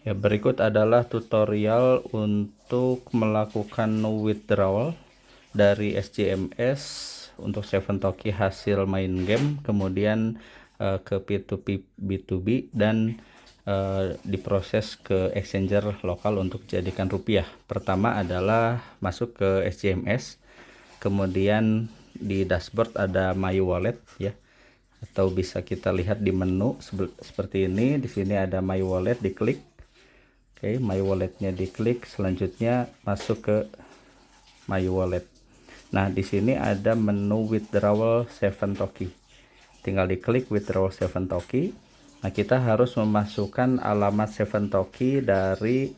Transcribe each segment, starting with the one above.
Ya, berikut adalah tutorial untuk melakukan withdrawal dari SJMS untuk 7toki hasil main game, kemudian ke P2P B2B dan diproses ke exchanger lokal untuk jadikan rupiah. Pertama adalah masuk ke SJMS, kemudian di dashboard ada My Wallet ya, atau bisa kita lihat di menu seperti ini. Di sini ada My Wallet, diklik. Oke, My Walletnya diklik, selanjutnya masuk ke My Wallet. Nah, di sini ada menu withdrawal 7toki. Tinggal diklik withdrawal 7toki. Nah, kita harus memasukkan alamat 7toki dari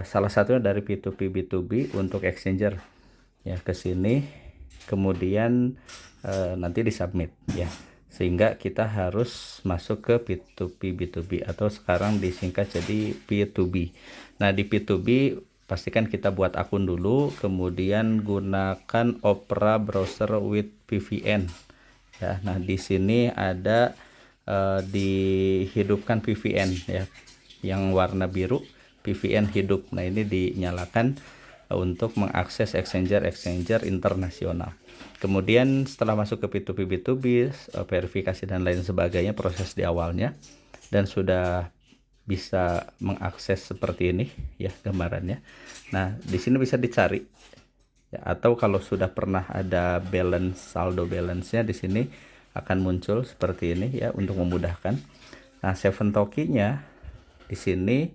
salah satunya dari P2P B2B untuk exchanger. Ya, ke sini. Kemudian nanti disubmit ya. Sehingga kita harus masuk ke P2P B2B atau sekarang disingkat jadi P2B. Nah, di P2B pastikan kita buat akun dulu, kemudian gunakan Opera browser with VPN ya. Nah, di sini ada dihidupkan VPN ya, yang warna biru, VPN hidup. Nah, ini dinyalakan untuk mengakses exchanger internasional. Kemudian setelah masuk ke P2P B2B, verifikasi dan lain sebagainya, proses di awalnya, dan sudah bisa mengakses seperti ini ya gambarannya. Nah, di sini bisa dicari ya, atau kalau sudah pernah ada balance, saldo balance-nya di sini akan muncul seperti ini ya untuk memudahkan. Nah, 7toki-nya di sini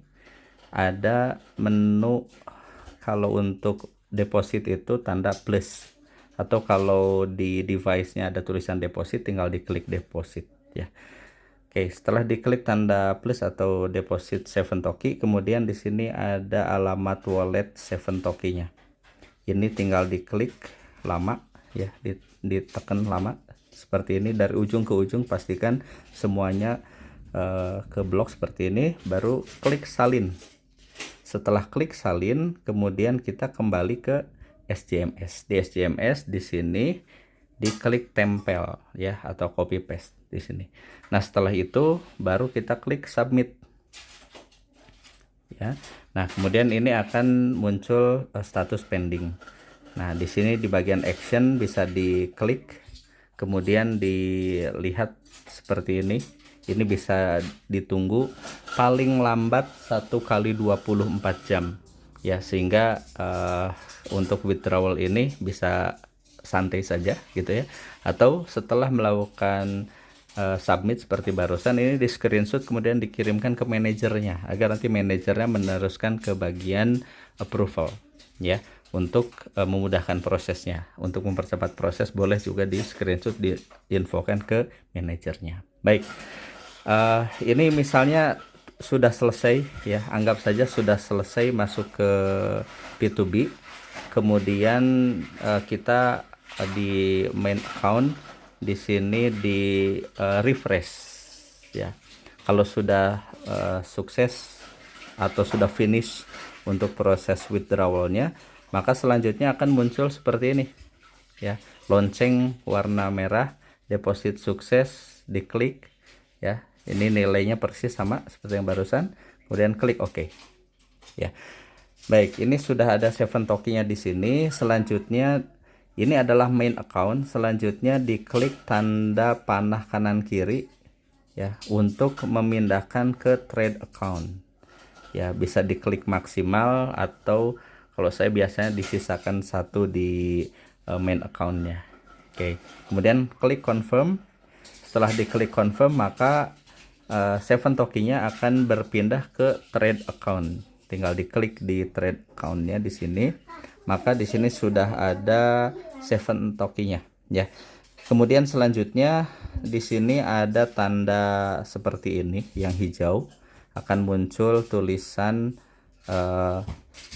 ada menu. Kalau untuk deposit itu tanda plus, atau kalau di device-nya ada tulisan deposit, tinggal diklik deposit ya. Oke, setelah diklik tanda plus atau deposit 7toki, kemudian di sini ada alamat wallet 7toki-nya. Ini tinggal diklik lama ya, ditekan lama seperti ini dari ujung ke ujung, pastikan semuanya ke blok seperti ini, baru klik salin. Setelah klik salin, kemudian kita kembali ke SJMS. Di SJMS di sini diklik tempel ya, atau copy paste di sini. Nah, setelah itu baru kita klik submit ya. Nah, kemudian ini akan muncul status pending. Nah, di sini di bagian action bisa diklik, kemudian dilihat seperti ini. Ini bisa ditunggu paling lambat 1 kali 24 jam ya, sehingga untuk withdrawal ini bisa santai saja gitu ya. Atau setelah melakukan submit seperti barusan, ini di screenshot kemudian dikirimkan ke manajernya agar nanti manajernya meneruskan ke bagian approval ya, untuk memudahkan prosesnya. Untuk mempercepat proses boleh juga di screenshot, diinfokan ke manajernya. Baik, ini misalnya sudah selesai ya, anggap saja sudah selesai masuk ke P2B. Kemudian kita di main account di sini di refresh ya. Kalau sudah sukses atau sudah finish untuk proses withdrawalnya, maka selanjutnya akan muncul seperti ini ya, lonceng warna merah, deposit sukses, diklik ya. Ini nilainya persis sama seperti yang barusan, kemudian klik OK ya. Baik, ini sudah ada 7toki-nya di sini. Selanjutnya ini adalah main account. Selanjutnya diklik tanda panah kanan kiri ya, untuk memindahkan ke trade account ya. Bisa diklik maksimal, atau kalau saya biasanya disisakan satu di main accountnya. Oke, kemudian klik confirm. Setelah diklik confirm, maka 7toki-nya akan berpindah ke trade account. Tinggal diklik di trade account-nya di sini, maka di sini sudah ada 7toki-nya ya. Kemudian selanjutnya di sini ada tanda seperti ini yang hijau, akan muncul tulisan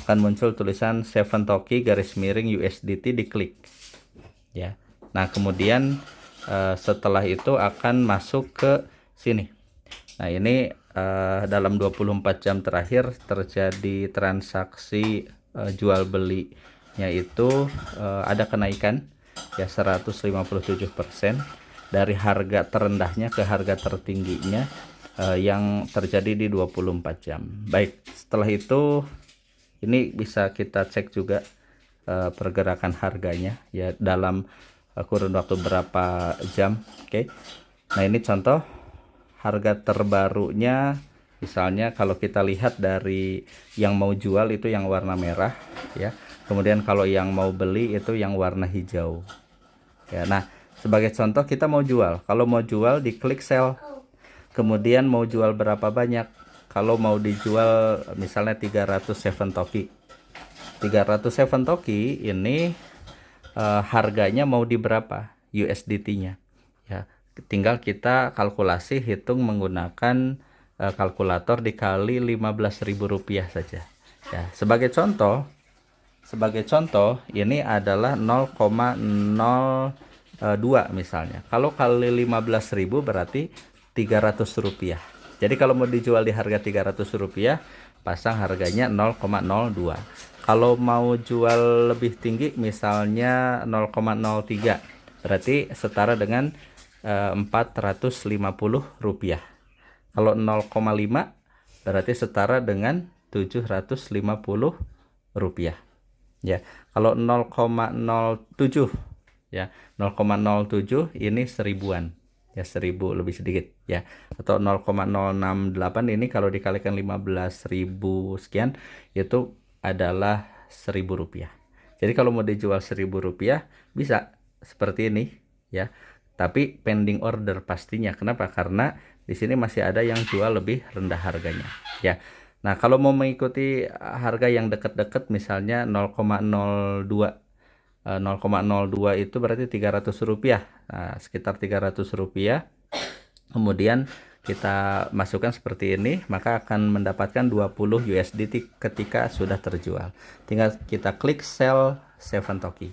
7toki garis miring USDT, diklik ya. Nah, kemudian setelah itu akan masuk ke sini. Nah, ini dalam 24 jam terakhir terjadi transaksi jual belinya itu ada kenaikan ya 157% dari harga terendahnya ke harga tertingginya. yang terjadi di 24 jam. Baik, setelah itu ini bisa kita cek juga pergerakan harganya ya dalam kurun waktu berapa jam. Oke. Nah, ini contoh harga terbarunya. Misalnya kalau kita lihat dari yang mau jual itu yang warna merah ya. Kemudian kalau yang mau beli itu yang warna hijau. Ya, nah, sebagai contoh kita mau jual. Kalau mau jual diklik sell. Kemudian mau jual berapa banyak? Kalau mau dijual misalnya 307 toki. 307 toki ini harganya mau di berapa USDT-nya? Ya, tinggal kita kalkulasi hitung menggunakan kalkulator dikali Rp15.000 saja. Ya, sebagai contoh ini adalah 0,02 misalnya. Kalau kali 15.000 berarti Rp300. Jadi kalau mau dijual di harga Rp300, pasang harganya 0,02. Kalau mau jual lebih tinggi misalnya 0,03, berarti setara dengan Rp450. Kalau 0,5 berarti setara dengan Rp750. Ya, kalau 0,07 ya, 0,07 ini seribuan. Ya, 1000 lebih sedikit ya. Atau 0,068 ini kalau dikalikan 15.000 sekian itu adalah Rp1.000. Jadi kalau mau dijual Rp1.000 bisa seperti ini ya. Tapi pending order pastinya. Kenapa? Karena di sini masih ada yang jual lebih rendah harganya ya. Nah, kalau mau mengikuti harga yang dekat-dekat misalnya 0,02 0,02 itu berarti Rp300. Nah, sekitar Rp300. Kemudian kita masukkan seperti ini, maka akan mendapatkan 20 USDT ketika sudah terjual. Tinggal kita klik sell 7 toki.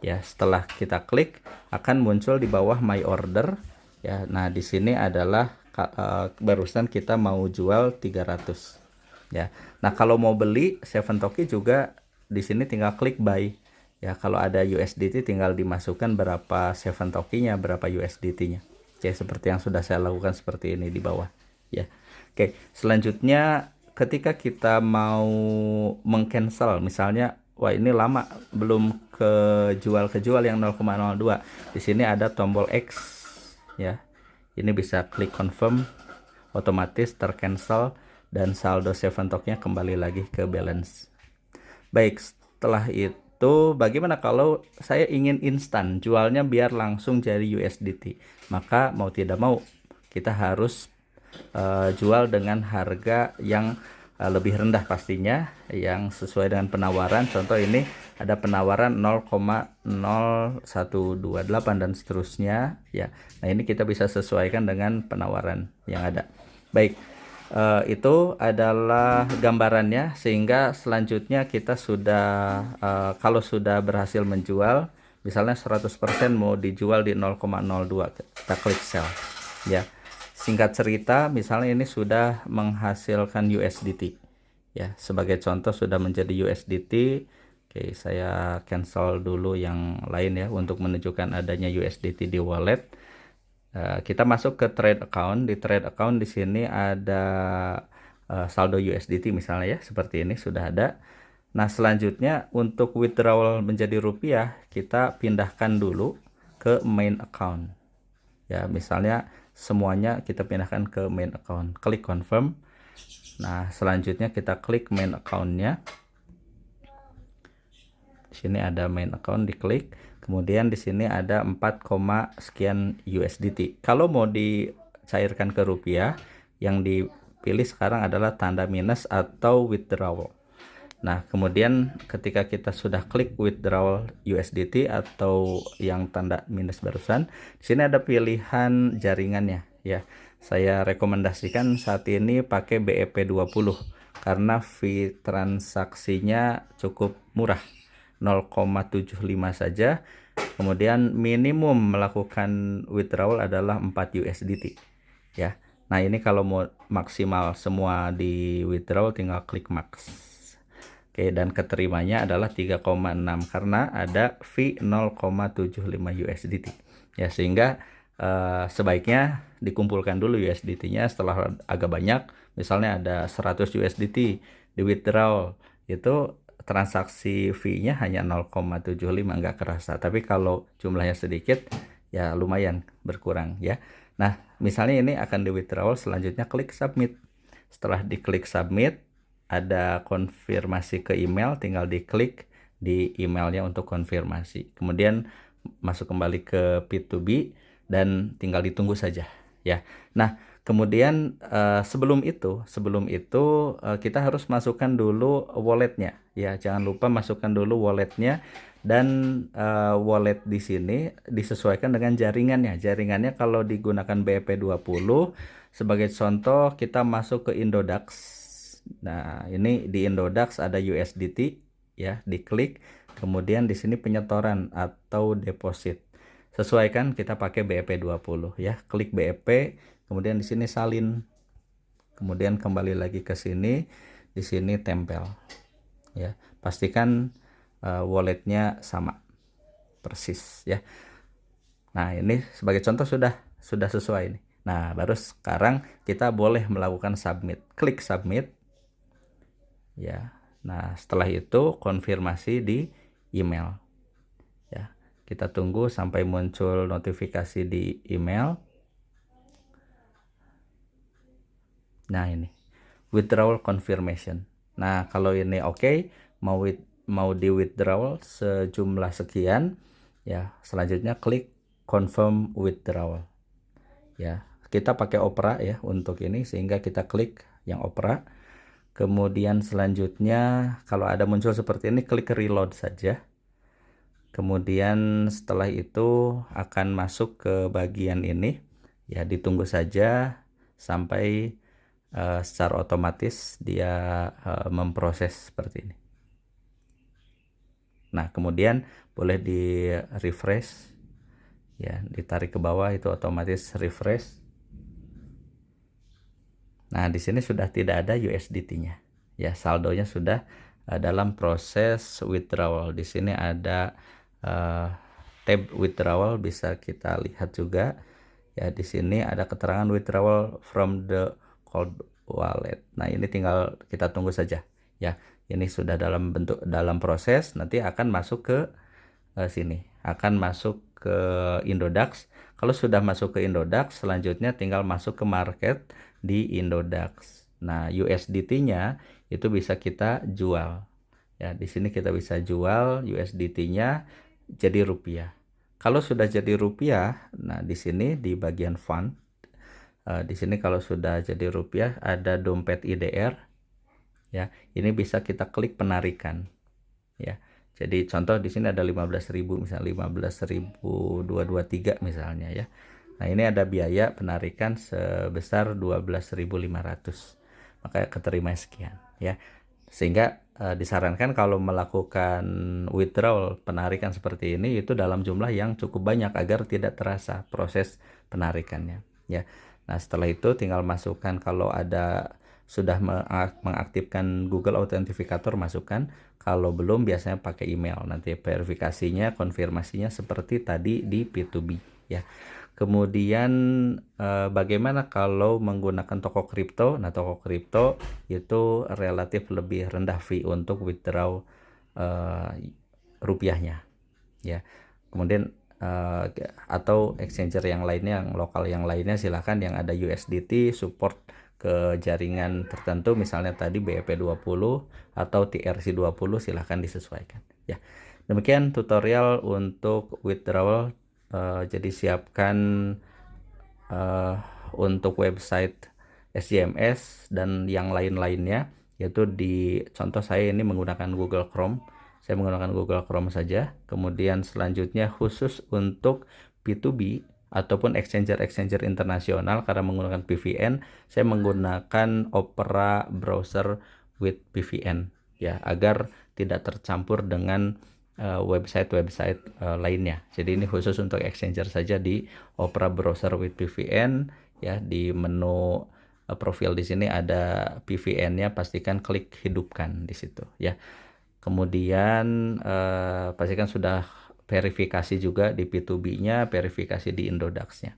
Ya, setelah kita klik akan muncul di bawah my order ya. Nah, di sini adalah barusan kita mau jual 300 ya. Nah, kalau mau beli 7 toki juga di sini tinggal klik buy ya. Kalau ada USDT tinggal dimasukkan berapa 7 tokinya, berapa USDT-nya. Oke, seperti yang sudah saya lakukan seperti ini di bawah ya. Oke, selanjutnya ketika kita mau mengcancel misalnya, wah ini lama belum kejual yang 0,02. Di sini ada tombol X ya. Ini bisa klik confirm, otomatis tercancel dan saldo 7 token kembali lagi ke balance. Baik, setelah itu bagaimana kalau saya ingin instan jualnya biar langsung jadi USDT? Maka mau tidak mau kita harus jual dengan harga yang lebih rendah pastinya, yang sesuai dengan penawaran. Contoh ini ada penawaran 0,0128 dan seterusnya ya. Nah, ini kita bisa sesuaikan dengan penawaran yang ada. Baik, itu adalah gambarannya, sehingga selanjutnya kita sudah kalau sudah berhasil menjual misalnya 100% mau dijual di 0,02, kita klik sell ya. Singkat cerita, misalnya ini sudah menghasilkan USDT ya. Sebagai contoh sudah menjadi USDT. Oke, saya cancel dulu yang lain ya untuk menunjukkan adanya USDT di wallet. Kita masuk ke trade account. Di trade account di sini ada saldo USDT misalnya ya, seperti ini sudah ada. Nah, selanjutnya untuk withdrawal menjadi rupiah, kita pindahkan dulu ke main account. Ya, misalnya semuanya kita pindahkan ke main account. Klik confirm. Nah, selanjutnya kita klik main accountnya. Di sini ada main account, diklik. Kemudian di sini ada 4, sekian USDT. Kalau mau dicairkan ke rupiah, yang dipilih sekarang adalah tanda minus atau withdrawal. Nah, kemudian ketika kita sudah klik withdrawal USDT atau yang tanda minus barusan, di sini ada pilihan jaringannya ya. Saya rekomendasikan saat ini pakai BEP20 karena fee transaksinya cukup murah, 0,75 saja. Kemudian minimum melakukan withdrawal adalah 4 USDT ya. Nah, ini kalau mau maksimal semua di withdrawal tinggal klik max. Oke, dan keterimanya adalah 3,6 karena ada fee 0,75 USDT. Ya, sehingga sebaiknya dikumpulkan dulu USDT-nya. Setelah agak banyak, misalnya ada 100 USDT di withdraw, itu transaksi fee-nya hanya 0,75, nggak kerasa. Tapi kalau jumlahnya sedikit, ya lumayan berkurang ya. Nah, misalnya ini akan di withdraw, selanjutnya klik submit. Setelah diklik submit, ada konfirmasi ke email, tinggal diklik di emailnya untuk konfirmasi. Kemudian masuk kembali ke P2B dan tinggal ditunggu saja ya. Nah, kemudian sebelum itu kita harus masukkan dulu walletnya ya. Jangan lupa masukkan dulu walletnya, dan wallet di sini disesuaikan dengan jaringannya. Jaringannya kalau digunakan BEP20, sebagai contoh kita masuk ke Indodax. Nah, ini di Indodax ada USDT ya, diklik. Kemudian di sini penyetoran atau deposit. Sesuaikan kita pakai BEP20 ya. Klik BEP, kemudian di sini salin. Kemudian kembali lagi ke sini, di sini tempel. Ya, pastikan walletnya sama persis ya. Nah, ini sebagai contoh sudah sesuai nih. Nah, baru sekarang kita boleh melakukan submit. Klik submit. Ya. Nah, setelah itu konfirmasi di email. Ya. Kita tunggu sampai muncul notifikasi di email. Nah, ini withdrawal confirmation. Nah, kalau ini oke, mau di withdrawal sejumlah sekian, ya, selanjutnya klik confirm withdrawal. Ya, kita pakai Opera ya untuk ini, sehingga kita klik yang Opera. Kemudian selanjutnya kalau ada muncul seperti ini, klik reload saja. Kemudian setelah itu akan masuk ke bagian ini ya, ditunggu saja sampai secara otomatis dia memproses seperti ini. Nah, kemudian boleh di refresh ya, ditarik ke bawah, itu otomatis refresh. Nah, di sini sudah tidak ada USDT-nya. Ya, saldonya sudah dalam proses withdrawal. Di sini ada tab withdrawal, bisa kita lihat juga. Ya, di sini ada keterangan withdrawal from the cold wallet. Nah, ini tinggal kita tunggu saja. Ya, ini sudah dalam proses, nanti akan masuk ke sini. Akan masuk ke Indodax. Kalau sudah masuk ke Indodax, selanjutnya tinggal masuk ke market di Indodax. Nah, USDT-nya itu bisa kita jual. Ya, di sini kita bisa jual USDT-nya jadi rupiah. Kalau sudah jadi rupiah, nah di sini di bagian fund, di sini kalau sudah jadi rupiah ada dompet IDR. Ya, ini bisa kita klik penarikan. Ya. Jadi contoh di sini ada 15.000, misalnya 15.223 misalnya ya. Nah, ini ada biaya penarikan sebesar 12.500. Maka keterima sekian ya. Sehingga disarankan kalau melakukan withdrawal penarikan seperti ini itu dalam jumlah yang cukup banyak agar tidak terasa proses penarikannya ya. Nah, setelah itu tinggal masukkan, kalau ada sudah mengaktifkan Google Authenticator, masukkan. Kalau belum, biasanya pakai email. Nanti verifikasinya, konfirmasinya seperti tadi di P2B ya. Kemudian bagaimana kalau menggunakan toko kripto? Nah, toko kripto itu relatif lebih rendah fee untuk withdraw rupiahnya ya. Kemudian atau exchanger yang lainnya, yang lokal yang lainnya, silahkan yang ada USDT support ke jaringan tertentu, misalnya tadi BEP20 atau TRC20, silahkan disesuaikan ya. Demikian tutorial untuk withdrawal. Jadi siapkan untuk website SJMS dan yang lain-lainnya, yaitu di contoh saya ini menggunakan Google Chrome. Saya menggunakan Google Chrome saja. Kemudian selanjutnya khusus untuk P2B ataupun exchanger internasional, karena menggunakan PVN, saya menggunakan Opera browser with PVN ya, agar tidak tercampur dengan website-website lainnya. Jadi ini khusus untuk exchanger saja di Opera browser with PVN ya. Di menu profil di sini ada PVN-nya, pastikan klik hidupkan di situ ya. Kemudian pastikan sudah verifikasi juga di P2B-nya, verifikasi di Indodax-nya.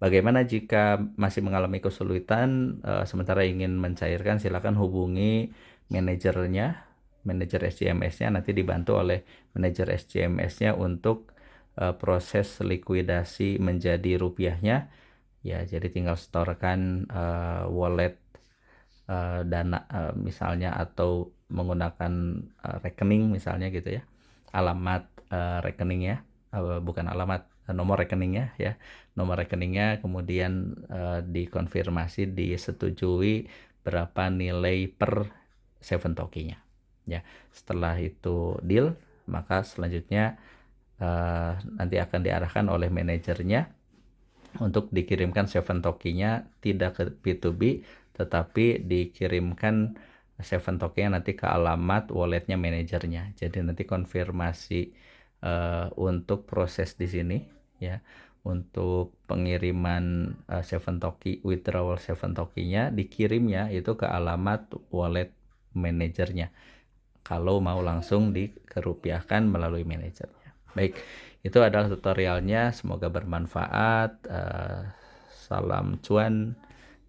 Bagaimana jika masih mengalami kesulitan sementara ingin mencairkan, silakan hubungi manajernya, manajer SCMS-nya, nanti dibantu oleh manajer SCMS-nya untuk proses likuidasi menjadi rupiahnya. Ya, jadi tinggal setorkan wallet dana misalnya, atau menggunakan rekening misalnya gitu ya, alamat rekeningnya, bukan alamat, nomor rekeningnya ya, nomor rekeningnya, kemudian dikonfirmasi, disetujui berapa nilai per 7 tokinya ya. Setelah itu deal, maka selanjutnya nanti akan diarahkan oleh manajernya untuk dikirimkan 7 tokinya, tidak ke P2B, tetapi dikirimkan 7 tokinya nanti ke alamat walletnya manajernya. Jadi nanti konfirmasi untuk proses di sini ya, untuk pengiriman 7 toki, withdrawal 7 tokinya dikirimnya itu ke alamat wallet manajernya, kalau mau langsung dikerupiahkan melalui manajernya. Baik, itu adalah tutorialnya, semoga bermanfaat. Salam cuan,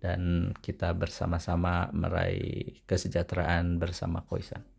dan kita bersama-sama meraih kesejahteraan bersama Khoisan.